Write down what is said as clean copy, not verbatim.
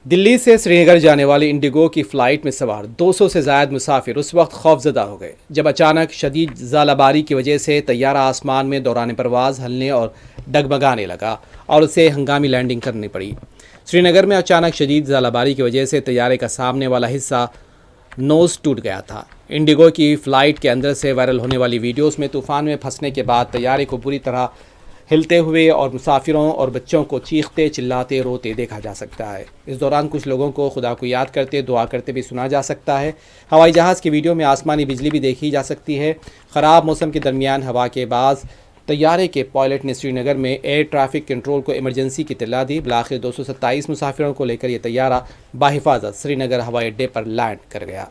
दिल्ली से श्रीनगर जाने वाली इंडिगो की फ़्लाइट में सवार 200 से ज़ायद मुसाफिर उस वक्त खौफजदा हो गए जब अचानक शदीद ज़ालाबारी की वजह से तैयारा आसमान में दौरान परवाज़ हलने और डगमगाने लगा और उसे हंगामी लैंडिंग करनी पड़ी। श्रीनगर में अचानक शदीद ज़ालाबारी की वजह से तैयारे का सामने वाला हिस्सा नोज़ टूट गया था। इंडिगो की फ़्लाइट के अंदर से वायरल होने वाली वीडियोस में तूफ़ान में फंसने के बाद तैयारे को बुरी तरह हिलते हुए और मुसाफिरों और बच्चों को चीखते चिल्लाते रोते देखा जा सकता है। इस दौरान कुछ लोगों को खुदा को याद करते दुआ करते भी सुना जा सकता है। हवाई जहाज़ की वीडियो में आसमानी बिजली भी देखी जा सकती है। ख़राब मौसम के दरमियान हवा के बाज़ तैयारे के पायलट ने श्रीनगर में एयर ट्रैफिक कंट्रोल को इमरजेंसी की इत्तला दी। बिलाखिर 227 मुसाफिरों को लेकर यह तैयारा बाहिफाजत श्रीनगर हवाई अड्डे पर लैंड कर गया।